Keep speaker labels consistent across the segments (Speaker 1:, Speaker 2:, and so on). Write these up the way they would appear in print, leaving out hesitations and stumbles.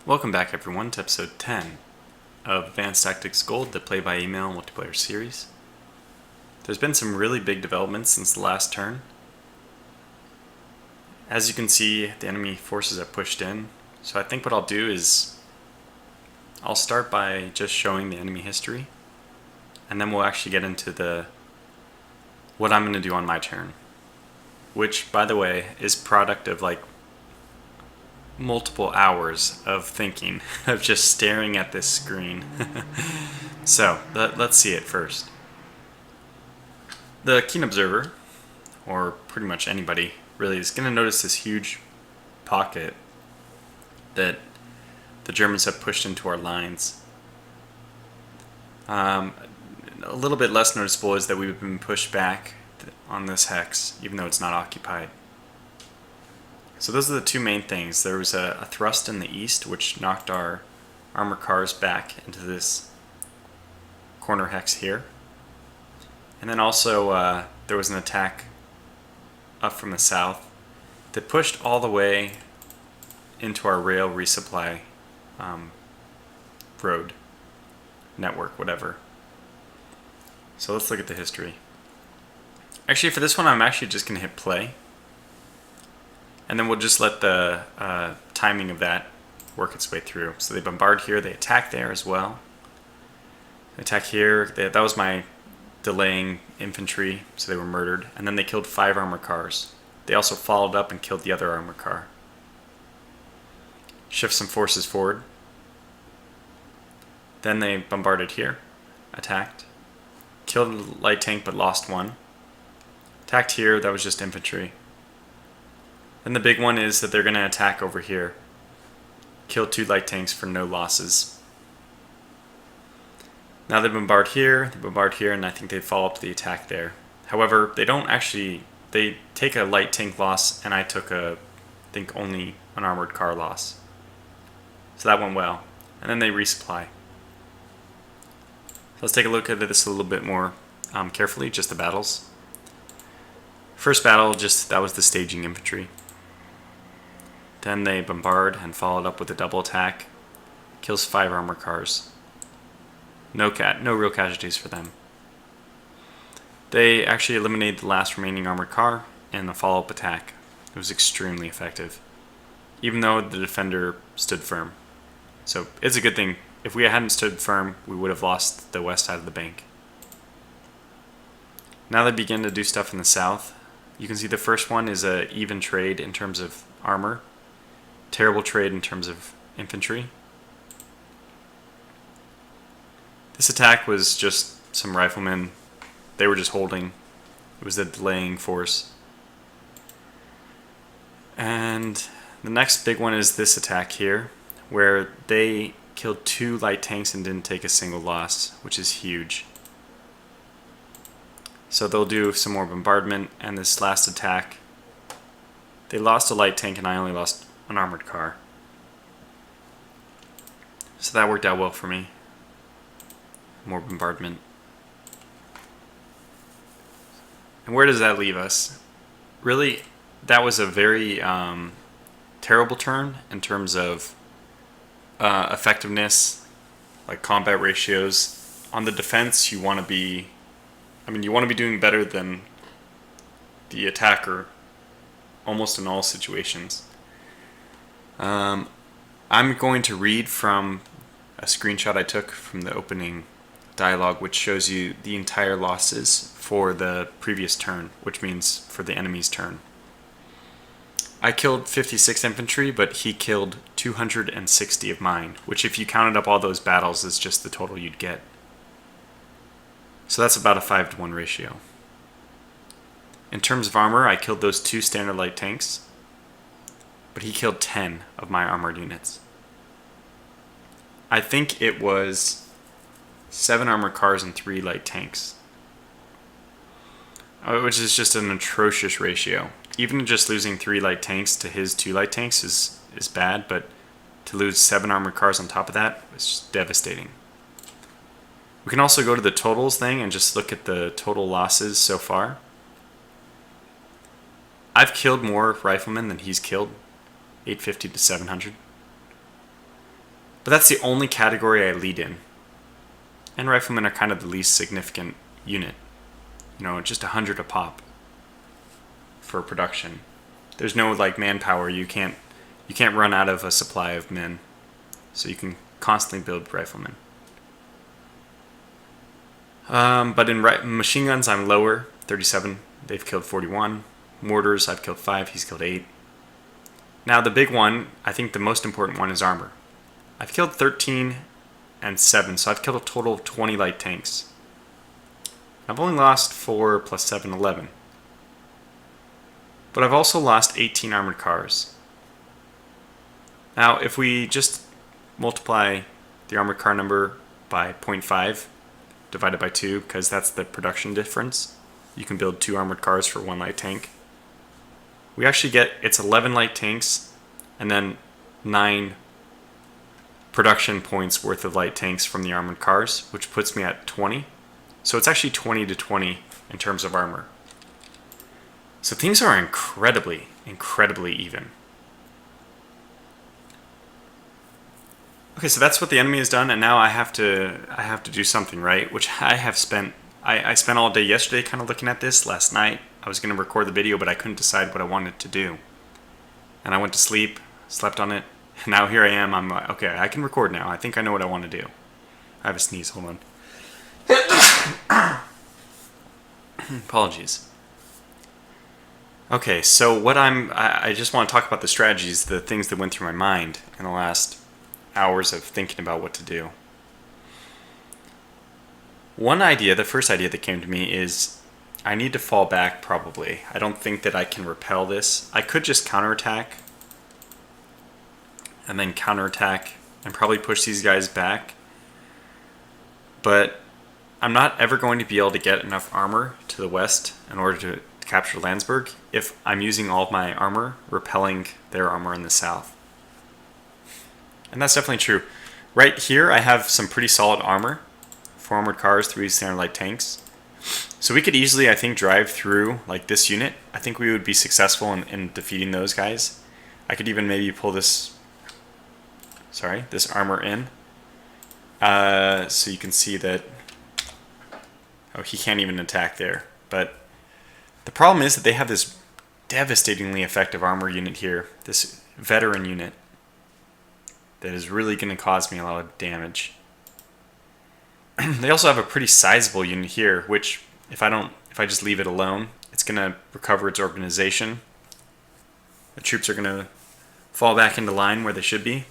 Speaker 1: Welcome back everyone to episode 10 of Advanced Tactics Gold, the play-by-email multiplayer series. There's been some really big developments since the last turn. As you can see, the enemy forces have pushed in, so I think what I'll do is I'll start by just showing the enemy history, and then we'll actually get into what I'm going to do on my turn, which, by the way, is product of like multiple hours of thinking, of just staring at this screen. So, let's see it first. The keen observer, or pretty much anybody really, is going to notice this huge pocket that the Germans have pushed into our lines. A little bit less noticeable is that we've been pushed back on this hex, even though it's not occupied. So those are the two main things. There was a thrust in the east, which knocked our armor cars back into this corner hex here. And then also there was an attack up from the south that pushed all the way into our rail resupply road, network, whatever. So let's look at the history. Actually, for this one, I'm actually just going to hit play. And then we'll just let the timing of that work its way through. So they bombard here, they attack there as well. They attack here, that was my delaying infantry, so they were murdered. And then they killed 5 armor cars. They also followed up and killed the other armor car. Shift some forces forward. Then they bombarded here, attacked. Killed a light tank but lost 1. Attacked here, that was just infantry. Then the big one is that they're going to attack over here. Kill 2 light tanks for no losses. Now they bombard here, and I think they follow up the attack there. However, they don't actually, they take a light tank loss, and I took I think only an armored car loss. So that went well. And then they resupply. So let's take a look at this a little bit more carefully, just the battles. First battle, that was the staging infantry. Then they bombard and followed up with a double attack. Kills 5 armor cars. No real casualties for them. They actually eliminated the last remaining armored car in the follow-up attack. It was extremely effective, even though the defender stood firm. So it's a good thing. If we hadn't stood firm, we would have lost the west side of the bank. Now they begin to do stuff in the south. You can see the first one is an even trade in terms of armor. Terrible trade in terms of infantry. This attack was just some riflemen. They were just holding. It was a delaying force. And the next big one is this attack here, where they killed 2 light tanks and didn't take a single loss, which is huge. So they'll do some more bombardment, and this last attack, they lost a light tank and I only lost an armored car. So that worked out well for me. More bombardment. And where does that leave us? Really, that was a very terrible turn in terms of effectiveness, like combat ratios. On the defense, you want to be doing better than the attacker almost in all situations. I'm going to read from a screenshot I took from the opening dialogue, which shows you the entire losses for the previous turn, which means for the enemy's turn. I killed 56 infantry, but he killed 260 of mine, which if you counted up all those battles is just the total you'd get. So that's about a 5-to-1 ratio. In terms of armor, I killed those 2 standard light tanks, but he killed 10 of my armored units. I think it was 7 armored cars and 3 light tanks, which is just an atrocious ratio. Even just losing 3 light tanks to his 2 light tanks is bad, but to lose 7 armored cars on top of that is just devastating. We can also go to the totals thing and just look at the total losses so far. I've killed more riflemen than he's killed, 850 to 700. But that's the only category I lead in. And riflemen are kind of the least significant unit. You know, just 100 a pop for production. There's no like manpower. You can't run out of a supply of men. So you can constantly build riflemen. But in machine guns, I'm lower, 37. They've killed 41. Mortars, I've killed 5. He's killed 8. Now the big one, I think the most important one, is armor. I've killed 13 and 7, so I've killed a total of 20 light tanks. I've only lost 4 plus 7, 11. But I've also lost 18 armored cars. Now, if we just multiply the armored car number by 0.5, divided by 2, because that's the production difference, you can build 2 armored cars for 1 light tank. We actually get, it's 11 light tanks, and then 9 production points worth of light tanks from the armored cars, which puts me at 20. So it's actually 20 to 20 in terms of armor. So things are incredibly, incredibly even. Okay, so that's what the enemy has done, and now I have to do something, right? Which I have spent. I spent all day yesterday kind of looking at this. Last night I was going to record the video, but I couldn't decide what I wanted to do. And I went to sleep, slept on it, and now here I am. I'm like, okay, I can record now. I think I know what I want to do. I have a sneeze, hold on. Apologies. Okay, so what I just want to talk about the strategies, the things that went through my mind in the last hours of thinking about what to do. One idea, the first idea that came to me is I need to fall back probably. I don't think that I can repel this. I could just counterattack and then counterattack and probably push these guys back. But I'm not ever going to be able to get enough armor to the west in order to capture Landsberg if I'm using all of my armor repelling their armor in the south. And that's definitely true. Right here I have some pretty solid armor. 4 armored cars, 3 standard light tanks. So we could easily, I think, drive through like this unit. I think we would be successful in defeating those guys. I could even maybe pull this armor in. So you can see that, oh, he can't even attack there. But the problem is that they have this devastatingly effective armor unit here, this veteran unit, that is really going to cause me a lot of damage. They also have a pretty sizable unit here, which if I just leave it alone, it's going to recover its organization. The troops are going to fall back into line where they should be,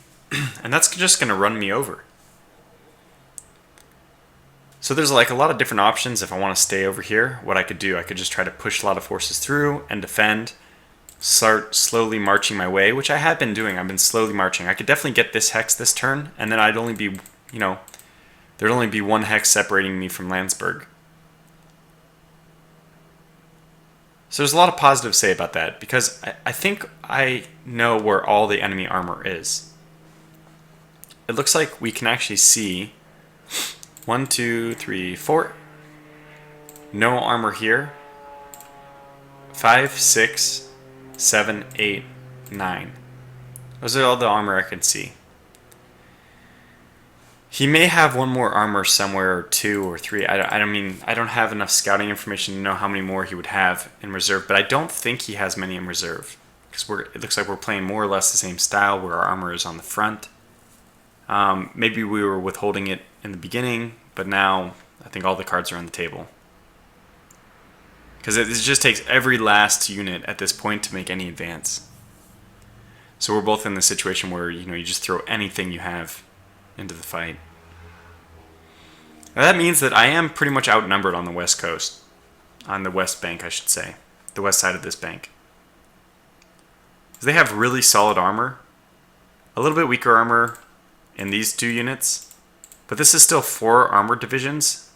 Speaker 1: and that's just going to run me over. So there's like a lot of different options if I want to stay over here. What I could do, I could just try to push a lot of forces through and defend, start slowly marching my way, which I have been doing. I've been slowly marching. I could definitely get this hex this turn, and then I'd only be, there'd only be 1 hex separating me from Landsberg. So there's a lot of positive to say about that, because I think I know where all the enemy armor is. It looks like we can actually see 1, 2, 3, 4. No armor here. 5, 6, 7, 8, 9. Those are all the armor I can see. He may have 1 more armor somewhere, or 2 or 3. I don't have enough scouting information to know how many more he would have in reserve, but I don't think he has many in reserve, because it looks like we're playing more or less the same style where our armor is on the front. Maybe we were withholding it in the beginning, but now I think all the cards are on the table. Because it just takes every last unit at this point to make any advance. So we're both in the situation where you just throw anything you have into the fight. Now that means that I am pretty much outnumbered on the west coast. On the west bank, I should say. The west side of this bank. They have really solid armor. A little bit weaker armor in these 2 units. But this is still 4 armor divisions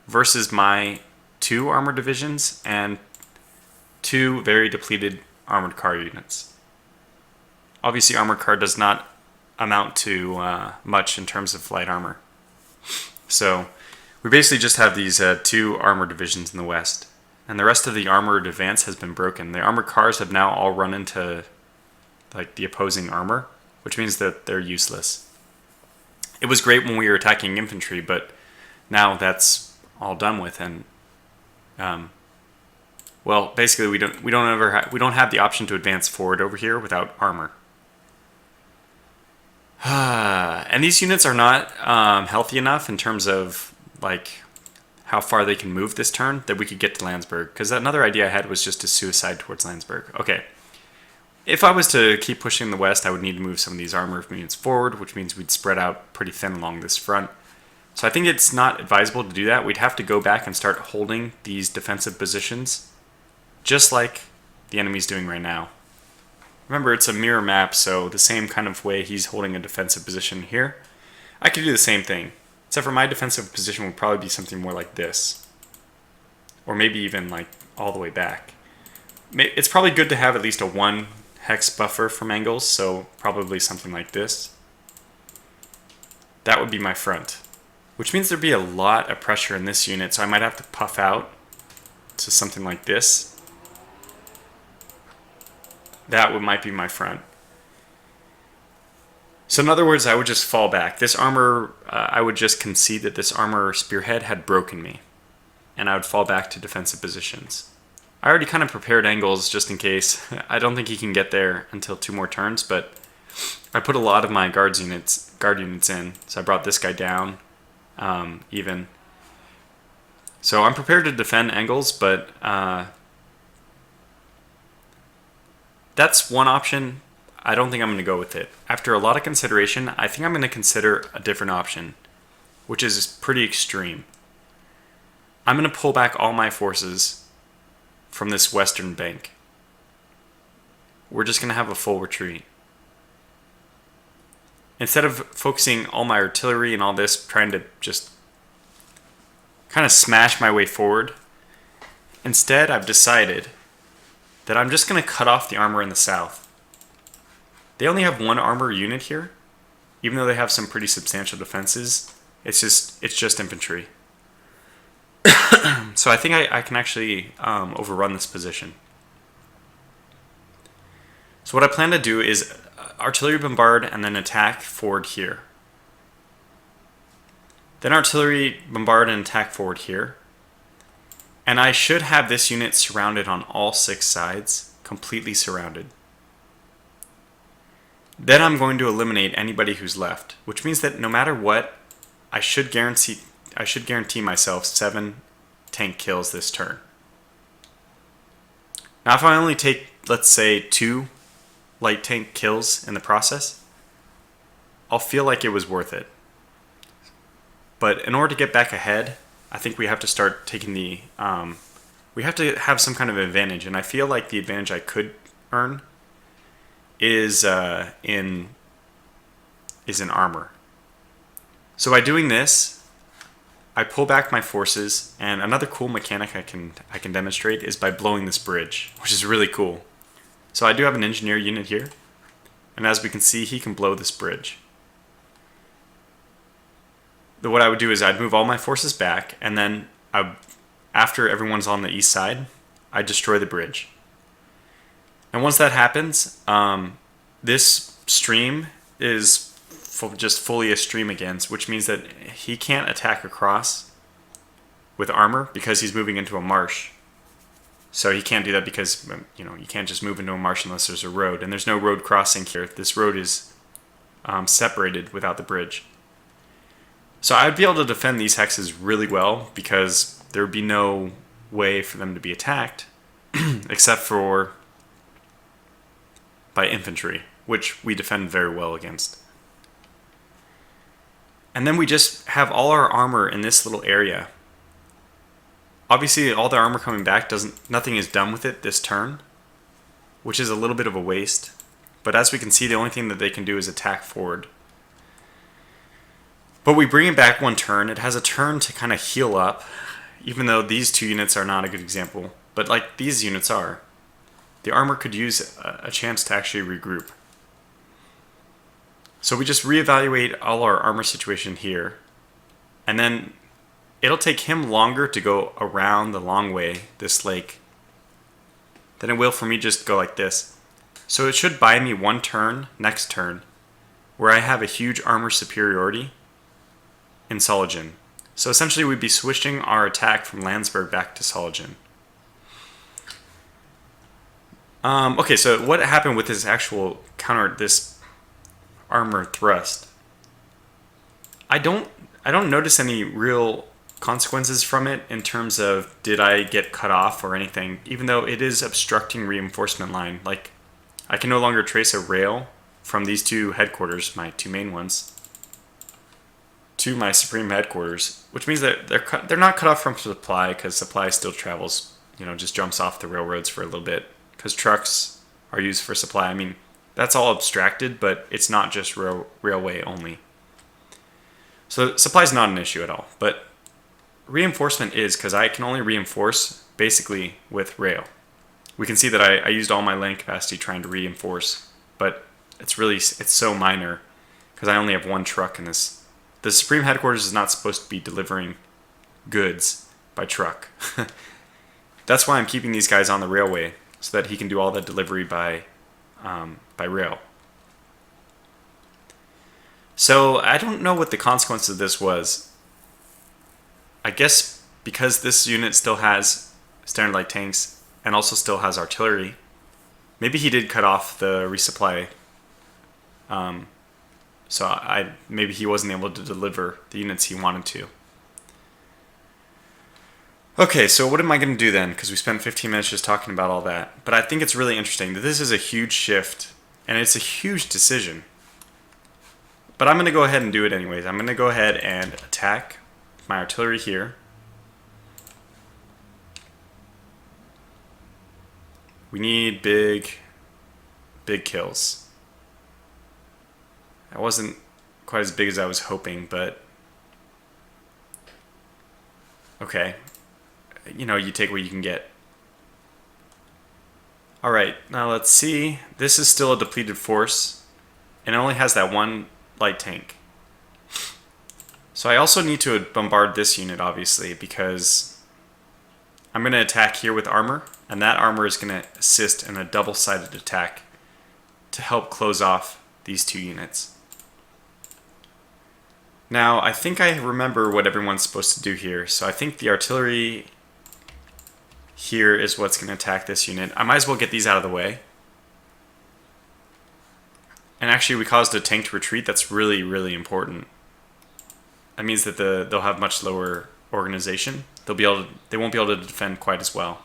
Speaker 1: versus my 2 armor divisions and 2 very depleted armored car units. Obviously, armored car does not amount to much in terms of light armor. So we basically just have these 2 armor divisions in the west, and the rest of the armored advance has been broken. The armored cars have now all run into like the opposing armor, which means that they're useless. It was great when we were attacking infantry, but now that's all done with, and well, basically we don't have the option to advance forward over here without armor. And these units are not healthy enough in terms of like how far they can move this turn that we could get to Landsberg. Because another idea I had was just to suicide towards Landsberg. Okay. If I was to keep pushing the west, I would need to move some of these armor units forward, which means we'd spread out pretty thin along this front. So I think it's not advisable to do that. We'd have to go back and start holding these defensive positions, just like the enemy's doing right now. Remember, it's a mirror map, so the same kind of way he's holding a defensive position here, I could do the same thing. Except for my defensive position would probably be something more like this. Or maybe even like all the way back. It's probably good to have at least a 1 hex buffer from angles, so probably something like this. That would be my front. Which means there'd be a lot of pressure in this unit, so I might have to puff out to something like this. That might be my front. So in other words, I would just fall back. This armor, I would just concede that this armor spearhead had broken me. And I would fall back to defensive positions. I already kind of prepared angles just in case. I don't think he can get there until 2 more turns, but I put a lot of my guard units in. So I brought this guy down, even. So I'm prepared to defend angles, but that's one option. I don't think I'm going to go with it. After a lot of consideration, I think I'm going to consider a different option, which is pretty extreme. I'm going to pull back all my forces from this western bank. We're just going to have a full retreat. Instead of focusing all my artillery and all this, trying to just kind of smash my way forward, instead I've decided that I'm just going to cut off the armor in the south. They only have 1 armor unit here, even though they have some pretty substantial defenses. It's just infantry. So I think I can actually overrun this position. So what I plan to do is artillery bombard and then attack forward here. Then artillery bombard and attack forward here. And I should have this unit surrounded on all 6 sides, completely surrounded. Then I'm going to eliminate anybody who's left, which means that no matter what, I should guarantee myself 7 tank kills this turn. Now if I only take, let's say, 2 light tank kills in the process, I'll feel like it was worth it. But in order to get back ahead, I think we have to start taking the, we have to have some kind of advantage, and I feel like the advantage I could earn is in armor. So by doing this, I pull back my forces, and another cool mechanic I can demonstrate is by blowing this bridge, which is really cool. So I do have an engineer unit here, and as we can see, he can blow this bridge. What I would do is I'd move all my forces back, and then after everyone's on the east side, I destroy the bridge. And once that happens, this stream is just fully a stream again, which means that he can't attack across with armor because he's moving into a marsh. So he can't do that because, you can't just move into a marsh unless there's a road. And there's no road crossing here. This road is separated without the bridge. So I'd be able to defend these hexes really well because there would be no way for them to be attacked except for by infantry, which we defend very well against. And then we just have all our armor in this little area. Obviously, all the armor coming back nothing is done with it this turn, which is a little bit of a waste. But as we can see, the only thing that they can do is attack forward. But we bring it back 1 turn. It has a turn to kind of heal up, even though these 2 units are not a good example. But like these units are. The armor could use a chance to actually regroup. So we just reevaluate all our armor situation here. And then it'll take him longer to go around the long way, this lake, than it will for me just go like this. So it should buy me 1 turn next turn where I have a huge armor superiority in Soligen. So essentially we'd be switching our attack from Landsberg back to Soligen. Okay, so what happened with this actual counter, this armor thrust? I don't notice any real consequences from it in terms of did I get cut off or anything, even though it is obstructing reinforcement line. Like, I can no longer trace a rail from these two headquarters, my two main ones, to my Supreme headquarters, which means that they're not cut off from supply, because supply still travels, just jumps off the railroads for a little bit, because trucks are used for supply. I mean, that's all abstracted, but it's not just railway only. So supply is not an issue at all, but reinforcement is, because I can only reinforce basically with rail. We can see that I used all my land capacity trying to reinforce, but it's so minor, because I only have one truck in this. The Supreme headquarters is not supposed to be delivering goods by truck. That's why I'm keeping these guys on the railway, so that he can do all the delivery by rail. So I don't know what the consequence of this was. I guess because this unit still has standard light tanks and also still has artillery, maybe he did cut off the resupply. So maybe he wasn't able to deliver the units he wanted to. Okay, so what am I going to do then? Because we spent 15 minutes just talking about all that. But I think it's really interesting that this is a huge shift, and it's a huge decision. But I'm going to go ahead and do it anyways. I'm going to go ahead and attack my artillery here. We need big kills. That wasn't quite as big as I was hoping, but okay. You take what you can get. Alright, now let's see. This is still a depleted force, and it only has that one light tank. So I also need to bombard this unit, obviously, because I'm going to attack here with armor, and that armor is going to assist in a double-sided attack to help close off these two units. Now, I think I remember what everyone's supposed to do here, so I think the artillery here is what's going to attack this unit. I might as well get these out of the way. And actually, we caused a tank to retreat. That's really, really important. That means that they'll have much lower organization. They won't be able to defend quite as well.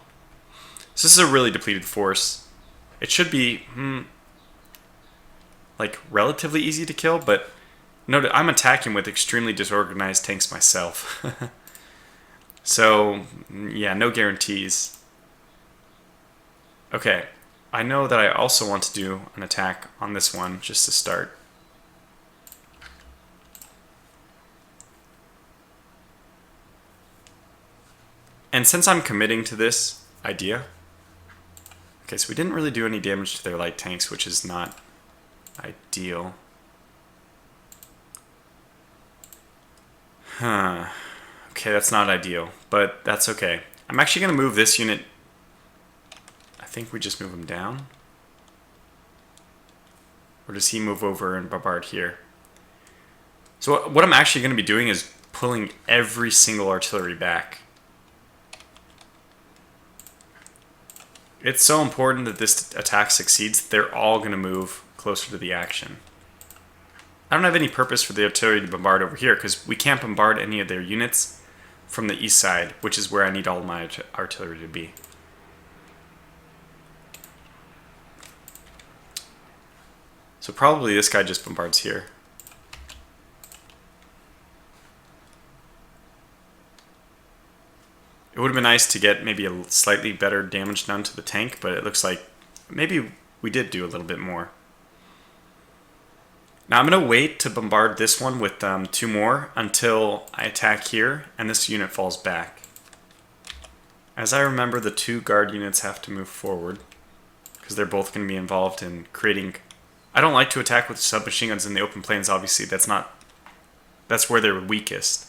Speaker 1: So this is a really depleted force. It should be like relatively easy to kill, but note I'm attacking with extremely disorganized tanks myself. So yeah, no guarantees. Okay, I know that I also want to do an attack on this one just to start. And since I'm committing to this idea, okay, so we didn't really do any damage to their light tanks, which is not ideal. Okay, that's not ideal, but that's okay. I'm actually going to move this unit. I think we just move him down. Or does he move over and bombard here? So what I'm actually going to be doing is pulling every single artillery back. It's so important that this attack succeeds. They're all going to move closer to the action. I don't have any purpose for the artillery to bombard over here because we can't bombard any of their units from the east side, which is where I need all my artillery to be. So probably this guy just bombards here. It would have been nice to get maybe a slightly better damage done to the tank, but it looks like maybe we did do a little bit more. Now I'm going to wait to bombard this one with 2 more until I attack here and this unit falls back. As I remember, the 2 guard units have to move forward because they're both going to be involved in creating... I don't like to attack with submachine guns in the open plains, obviously. That's where they're weakest.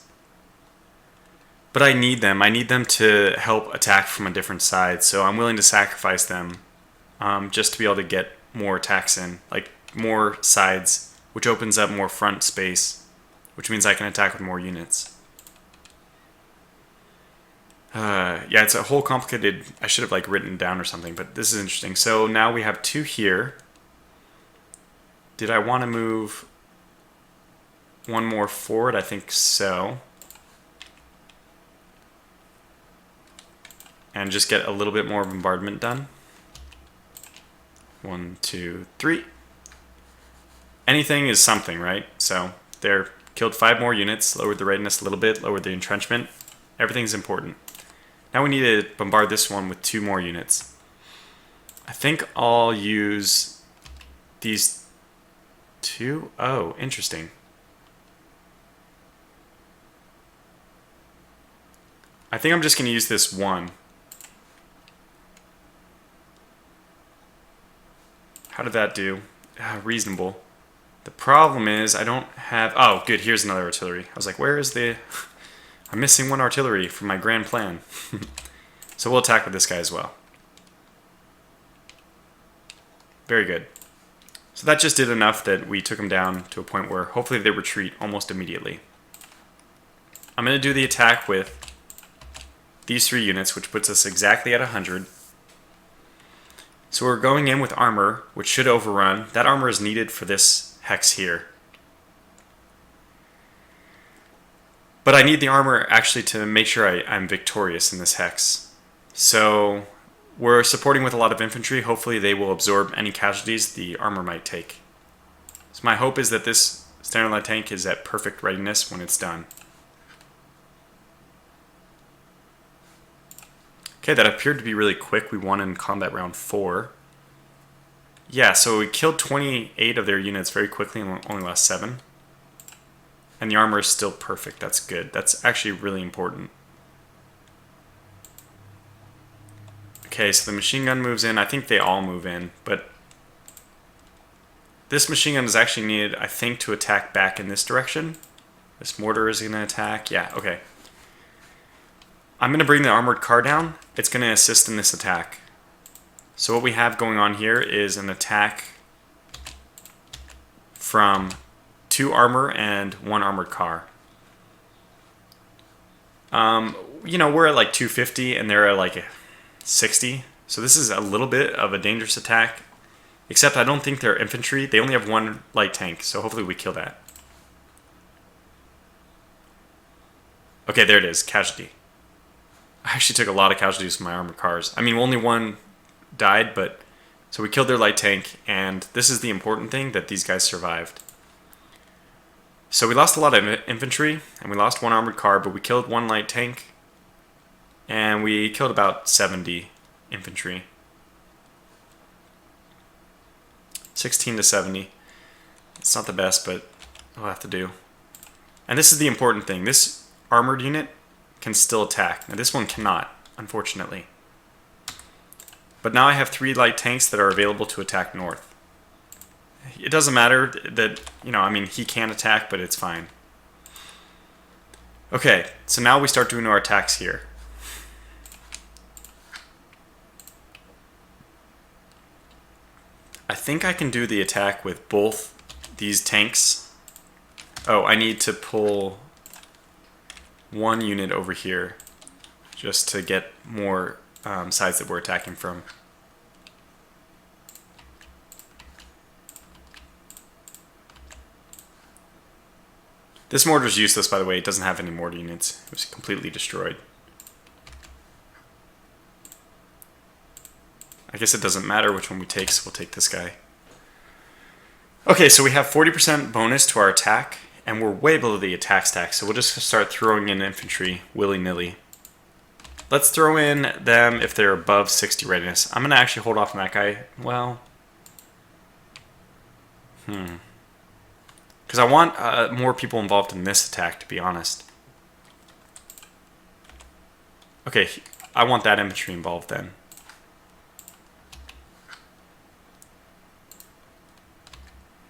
Speaker 1: But I need them. I need them to help attack from a different side, so I'm willing to sacrifice them just to be able to get more attacks in, like more sides, which opens up more front space which means I can attack with more units. Yeah, it's a whole complicated... I should have like written down or something, but this is interesting. So now we have 2 here. Did I want to move one more forward? I think so. And just get a little bit more bombardment done. 1, 2, 3. Anything is something, right? So they're killed 5 more units, lowered the readiness a little bit, lowered the entrenchment. Everything's important. Now we need to bombard this one with 2 more units. I think I'll use these 2. Oh, interesting. I think I'm just going to use this 1. How did that do? Reasonable. The problem is I don't have... Oh, good. Here's another artillery. I was like, where is the... I'm missing 1 artillery from my grand plan. So we'll attack with this guy as well. Very good. So that just did enough that we took them down to a point where hopefully they retreat almost immediately. I'm going to do the attack with these 3 units, which puts us exactly at 100. So we're going in with armor, which should overrun. That armor is needed for this hex here. But I need the armor actually to make sure I'm victorious in this hex. So we're supporting with a lot of infantry. Hopefully they will absorb any casualties the armor might take. So my hope is that this standard light tank is at perfect readiness when it's done. Okay, that appeared to be really quick. We won in combat round 4. Yeah, so we killed 28 of their units very quickly and only lost 7. And the armor is still perfect. That's good. That's actually really important. Okay, so the machine gun moves in. I think they all move in, but this machine gun is actually needed, I think, to attack back in this direction. This mortar is going to attack. Yeah, okay. I'm going to bring the armored car down. It's going to assist in this attack. So what we have going on here is an attack from 2 armor and 1 armored car. You know, we're at like 250 and they're at like 60. So this is a little bit of a dangerous attack. Except I don't think they're infantry. They only have 1 light tank, so hopefully we kill that. Okay, there it is. Casualty. I actually took a lot of casualties from my armored cars. I mean, only 1 died, but... So we killed their light tank, and this is the important thing, that these guys survived. So we lost a lot of infantry, and we lost 1 armored car, but we killed 1 light tank, and we killed about 70 infantry. 16 to 70. It's not the best, but we'll have to do. And this is the important thing. This armored unit can still attack. Now this one cannot, unfortunately. But now I have 3 light tanks that are available to attack north. It doesn't matter that, you know, I mean, he can attack, but it's fine. Okay, so now we start doing our attacks here. I think I can do the attack with both these tanks. Oh, I need to pull 1 unit over here just to get more sides that we're attacking from. This mortar is useless, by the way. It doesn't have any mortar units. It was completely destroyed. I guess it doesn't matter which one we take, so we'll take this guy. Okay, so we have 40% bonus to our attack, and we're way below the attack stack, so we'll just start throwing in infantry willy-nilly. Let's throw in them if they're above 60 readiness. I'm going to actually hold off on that guy. Well, because I want more people involved in this attack, to be honest. Okay, I want that infantry involved then.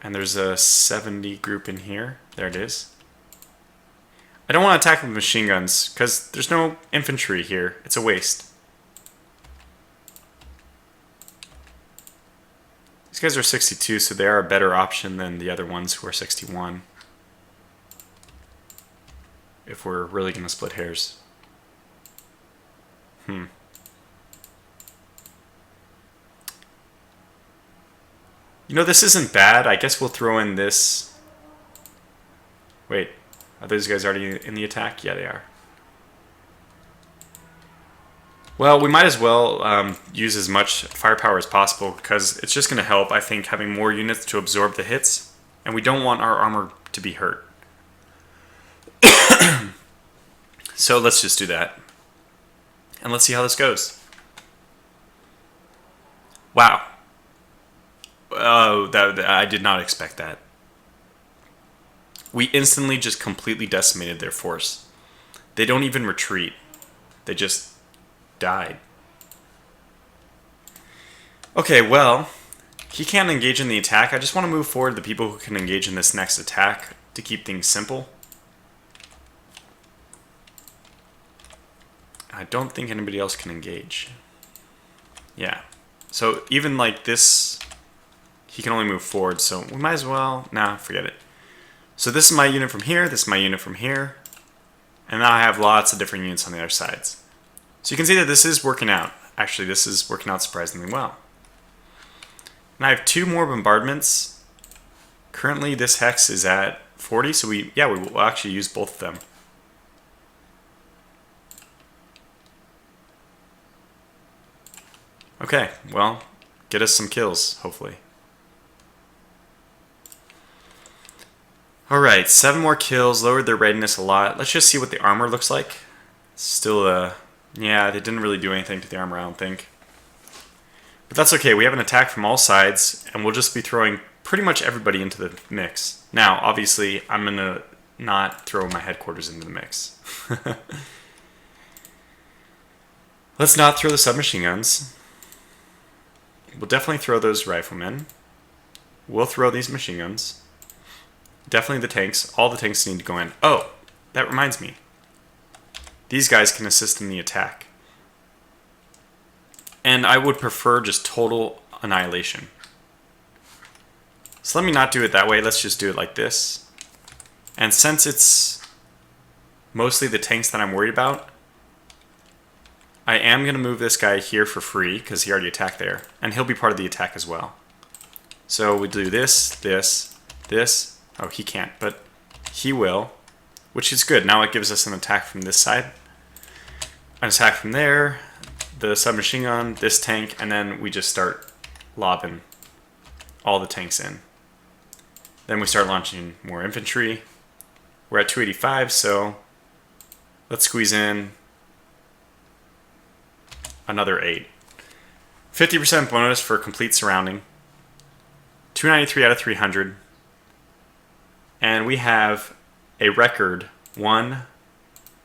Speaker 1: And there's a 70 group in here. There it is. I don't want to attack with machine guns, because there's no infantry here. It's a waste. These guys are 62, so they are a better option than the other ones who are 61. if we're really going to split hairs. You know, this isn't bad. I guess we'll throw in this. Wait, are those guys already in the attack? Yeah, they are. Well, we might as well use as much firepower as possible because it's just going to help, I think, having more units to absorb the hits. And we don't want our armor to be hurt. So let's just do that. And let's see how this goes. Wow. Oh, I did not expect that. We instantly just completely decimated their force. They don't even retreat. They just died. Okay, well, he can't engage in the attack. I just want to move forward the people who can engage in this next attack to keep things simple. I don't think anybody else can engage. Yeah. So even like this, he can only move forward, so we might as well... Nah, forget it. So this is my unit from here, this is my unit from here, and now I have lots of different units on the other sides. So you can see that this is working out. Actually, this is working out surprisingly well. And I have 2 more bombardments. Currently, this hex is at 40, so we will actually use both of them. Okay, well, get us some kills, hopefully. Alright, 7 more kills, lowered their readiness a lot. Let's just see what the armor looks like. Still, yeah, they didn't really do anything to the armor, I don't think. But that's okay, we have an attack from all sides, and we'll just be throwing pretty much everybody into the mix. Now, obviously, I'm going to not throw my headquarters into the mix. Let's not throw the submachine guns. We'll definitely throw those riflemen. We'll throw these machine guns. Definitely the tanks. All the tanks need to go in. Oh, that reminds me. These guys can assist in the attack. And I would prefer just total annihilation. So let me not do it that way. Let's just do it like this. And since it's mostly the tanks that I'm worried about, I am going to move this guy here for free because he already attacked there. And he'll be part of the attack as well. So we do this, this, this. Oh, he can't, but he will, which is good. Now it gives us an attack from this side, an attack from there, the submachine gun, this tank, and then we just start lobbing all the tanks in. Then we start launching more infantry. We're at 285, so let's squeeze in another 8. 50% bonus for complete surrounding. 293 out of 300. And we have a record 1,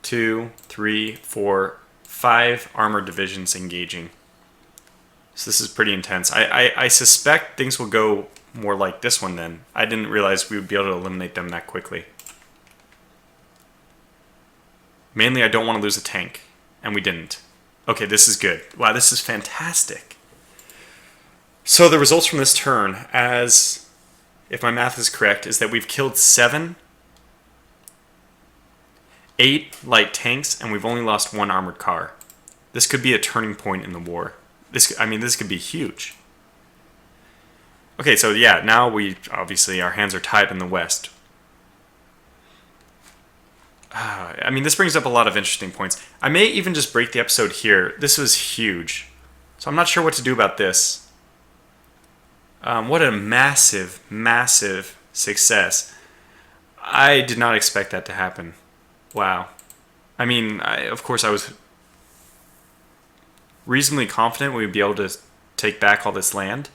Speaker 1: 2, 3, 4, 5 armored divisions engaging. So this is pretty intense. I suspect things will go more like this one then. I didn't realize we would be able to eliminate them that quickly. Mainly I don't want to lose a tank, and we didn't. Okay, this is good. Wow, this is fantastic. So the results from this turn, as if my math is correct, is that we've killed 7, 8 light tanks, and we've only lost 1 armored car. This could be a turning point in the war. This could be huge. Okay, so yeah, now obviously our hands are tied in the west. This brings up a lot of interesting points. I may even just break the episode here. This was huge. So I'm not sure what to do about this. What a massive, massive success. I did not expect that to happen. Wow. Of course I was reasonably confident we would be able to take back all this land.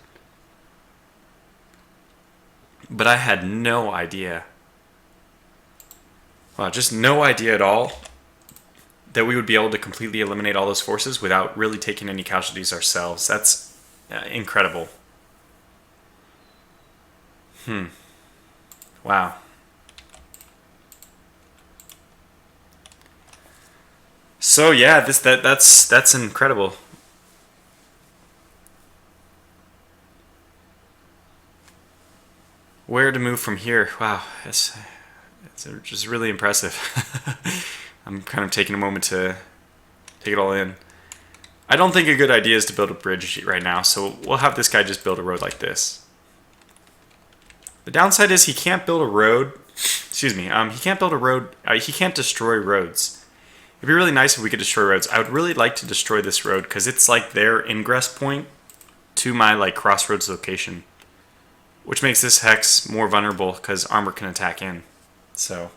Speaker 1: But I had no idea. Wow, just no idea at all that we would be able to completely eliminate all those forces without really taking any casualties ourselves. That's incredible. Wow. So yeah, that's incredible. Where to move from here? Wow, It's just really impressive. I'm kind of taking a moment to take it all in. I don't think a good idea is to build a bridge right now, so we'll have this guy just build a road like this. The downside is he can't build a road. Excuse me. He can't build a road. He can't destroy roads. It'd be really nice if we could destroy roads. I would really like to destroy this road because it's like their ingress point to my like crossroads location, which makes this hex more vulnerable because armor can attack in. So,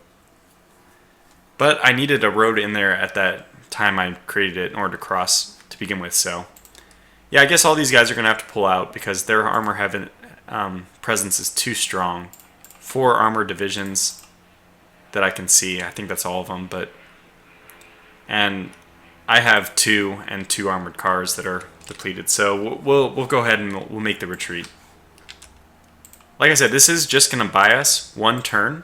Speaker 1: but I needed a road in there at that time I created it in order to cross to begin with. So, yeah, I guess all these guys are gonna have to pull out because their armor presence is too strong. 4 armor divisions that I can see. I think that's all of them, and I have 2 and 2 armored cars that are depleted. So we'll go ahead and we'll make the retreat. Like I said, this is just going to buy us 1 turn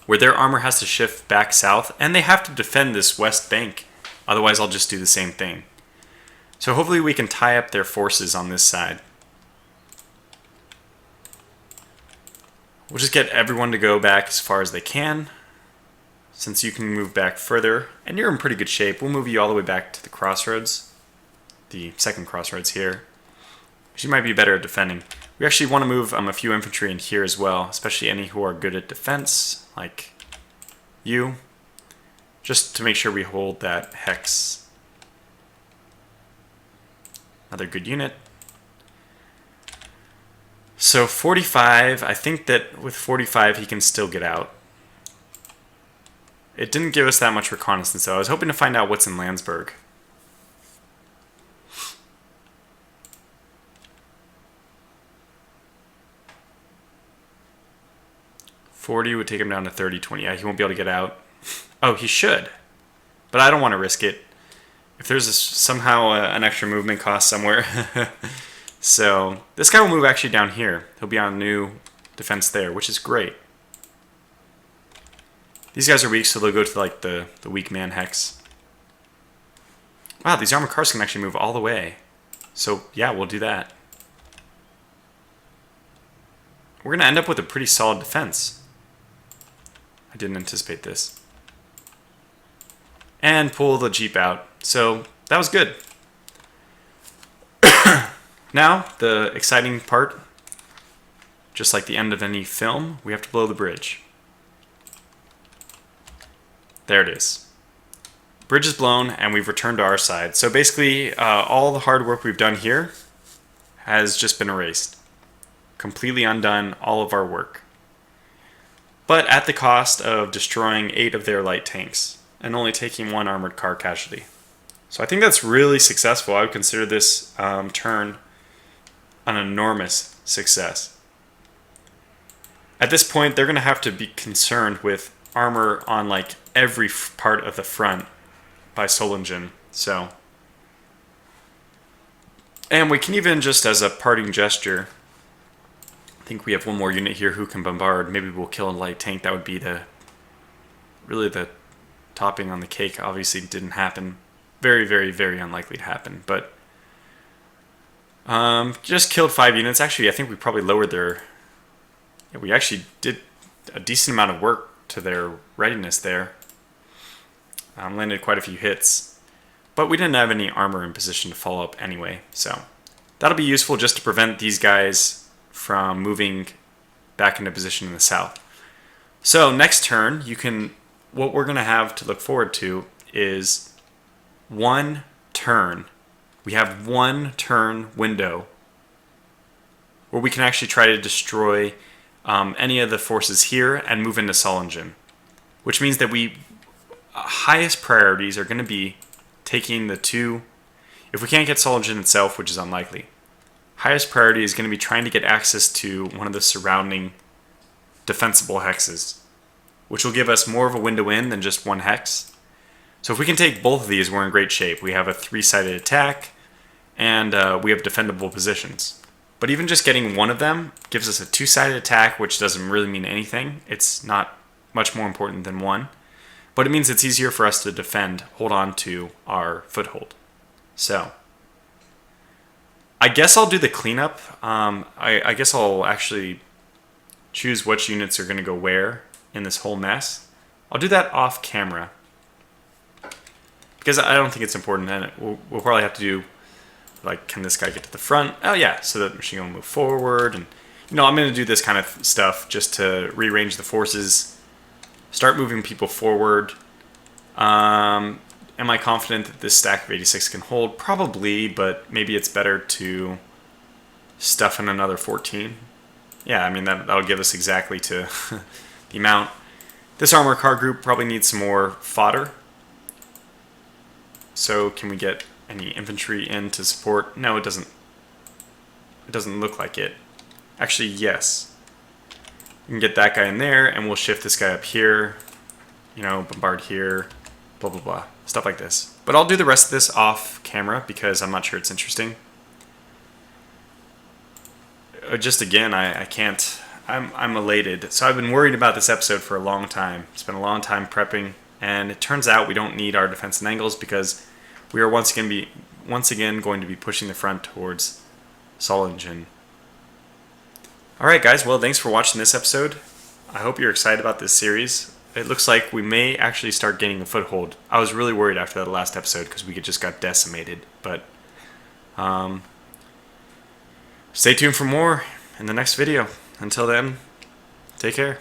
Speaker 1: where their armor has to shift back south, and they have to defend this west bank. Otherwise, I'll just do the same thing. So hopefully we can tie up their forces on this side. We'll just get everyone to go back as far as they can. Since you can move back further, and you're in pretty good shape, we'll move you all the way back to the crossroads. The second crossroads here. You might be better at defending. We actually want to move a few infantry in here as well, especially any who are good at defense, like you. Just to make sure we hold that hex. Another good unit. So 45, I think that with 45 he can still get out. It didn't give us that much reconnaissance though. I was hoping to find out what's in Landsberg. $40 would take him down to 30, 20. Yeah, he won't be able to get out. Oh, he should. But I don't want to risk it. If there's somehow an extra movement cost somewhere. So this guy will move actually down here. He'll be on a new defense there, which is great. These guys are weak, so they'll go to like the weak man hex. Wow, these armored cars can actually move all the way. So yeah, we'll do that. We're going to end up with a pretty solid defense. I didn't anticipate this. And pull the Jeep out. So that was good. Now, the exciting part, just like the end of any film, we have to blow the bridge. There it is. Bridge is blown, and we've returned to our side. So basically, all the hard work we've done here has just been erased. Completely undone all of our work. But at the cost of destroying 8 of their light tanks, and only taking 1 armored car casualty. So I think that's really successful. I would consider this turn an enormous success. At this point, they're going to have to be concerned with armor on like every part of the front by Solingen. So, and we can even just as a parting gesture, I think we have 1 more unit here who can bombard. Maybe we'll kill a light tank. That would be really the topping on the cake. Obviously didn't happen. Very, very, very unlikely to happen. But just killed 5 units. Actually, I think we probably lowered their... Yeah, we actually did a decent amount of work to their readiness there. Landed quite a few hits. But we didn't have any armor in position to follow up anyway. So that'll be useful just to prevent these guys from moving back into position in the south. So next turn, what we're going to have to look forward to is 1 turn. We have 1 turn window where we can actually try to destroy any of the forces here and move into Solingen, which means that highest priorities are going to be taking the 2. If we can't get Solingen itself, which is unlikely, highest priority is going to be trying to get access to one of the surrounding defensible hexes, which will give us more of a window in than just 1 hex. So if we can take both of these, we're in great shape. We have a 3-sided attack, and we have defendable positions. But even just getting 1 of them gives us a 2-sided attack, which doesn't really mean anything. It's not much more important than 1. But it means it's easier for us to defend, hold on to our foothold. So I guess I'll do the cleanup. I guess I'll actually choose which units are going to go where in this whole mess. I'll do that off camera because I don't think it's important, and we'll probably have to do, like, can this guy get to the front? Oh yeah, so that machine gun will move forward, and I'm going to do this kind of stuff just to rearrange the forces, start moving people forward. Am I confident that this stack of 86 can hold? Probably, but maybe it's better to stuff in another 14. Yeah, I mean, that'll give us exactly to the amount. This armor car group probably needs some more fodder. So can we get any infantry in to support? No, it doesn't. It doesn't look like it. Actually, yes. We can get that guy in there, and we'll shift this guy up here. Bombard here. Blah, blah, blah. Stuff like this. But I'll do the rest of this off camera because I'm not sure it's interesting. Just again, I can't. I'm elated. So I've been worried about this episode for a long time. Spent a long time prepping, and it turns out we don't need our defense and angles because we are once again going to be pushing the front towards Solingen. Alright guys, well, thanks for watching this episode. I hope you're excited about this series. It looks like we may actually start gaining a foothold. I was really worried after that last episode because we just got decimated. But stay tuned for more in the next video. Until then, take care.